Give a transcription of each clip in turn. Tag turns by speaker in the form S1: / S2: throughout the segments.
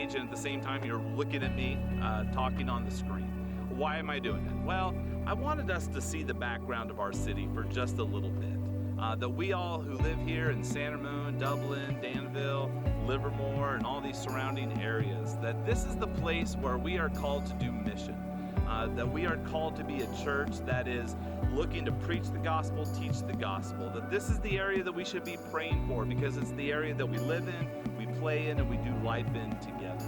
S1: stage, and at the same time you're looking at me talking on the screen. Why am I doing it? Well, I wanted us to see the background of our city for just a little bit. That we all who live here in San Ramon, Dublin, Danville, Livermore, and all these surrounding areas, that this is the place where we are called to do mission. That we are called to be a church that is looking to preach the gospel, teach the gospel. That this is the area that we should be praying for because it's the area that we live in, we play in, and we do life in together.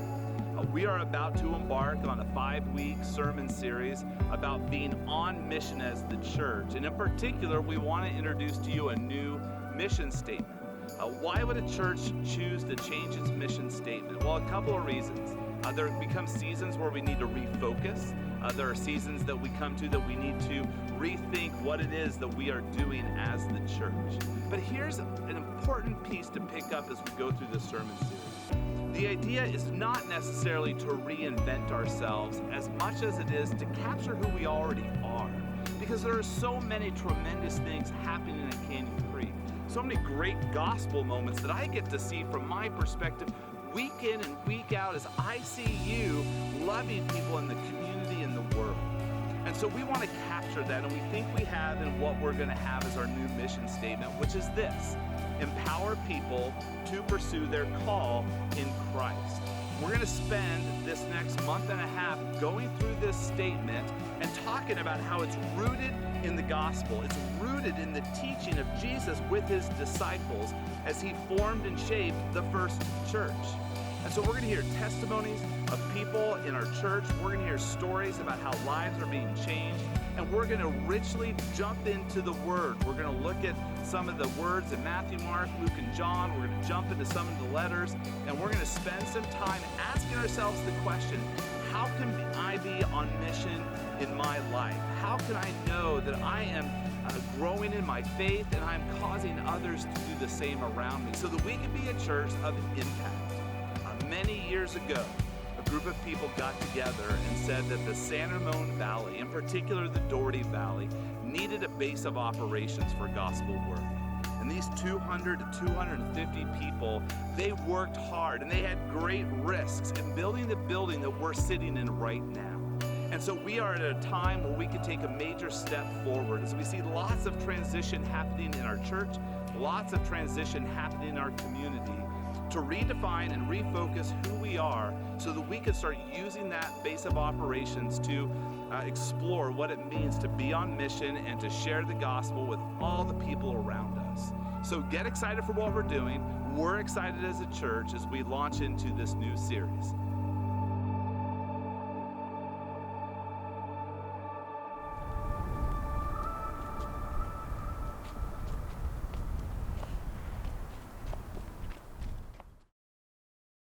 S1: We are about to embark on a 5-week sermon series about being on mission as the church. And in particular, we want to introduce to you a new mission statement. Why would a church choose to change its mission statement? Well, a couple of reasons. There become seasons where we need to refocus. There are seasons that we come to that we need to rethink what it is that we are doing as the church. But here's an important piece to pick up as we go through this sermon series. The idea is not necessarily to reinvent ourselves as much as it is to capture who we already are. Because there are so many tremendous things happening at Canyon Creek. So many great gospel moments that I get to see from my perspective week in and week out as I see you loving people in the community and the world. And so we want to capture that, and we think we have, and what we're going to have as our new mission statement, which is this: empower people to pursue their call in Christ. We're going to spend this next month and a half going through this statement and talking about how it's rooted in the gospel. It's rooted in the teaching of Jesus with his disciples as he formed and shaped the first church. And so we're going to hear testimonies of people in our church. We're going to hear stories about how lives are being changed. And we're going to richly jump into the Word. We're going to look at some of the words in Matthew, Mark, Luke, and John. We're going to jump into some of the letters. And we're going to spend some time asking ourselves the question, how can I be on mission in my life? How can I know that I am growing in my faith and I'm causing others to do the same around me so that we can be a church of impact? Many years ago, a group of people got together and said that the San Ramon Valley, in particular the Doherty Valley, needed a base of operations for gospel work. And these 200 to 250 people, they worked hard and they had great risks in building the building that we're sitting in right now. And so we are at a time where we can take a major step forward as we see lots of transition happening in our church, lots of transition happening in our community, to redefine and refocus who we are so that we can start using that base of operations to explore what it means to be on mission and to share the gospel with all the people around us. So get excited for what we're doing. We're excited as a church as we launch into this new series.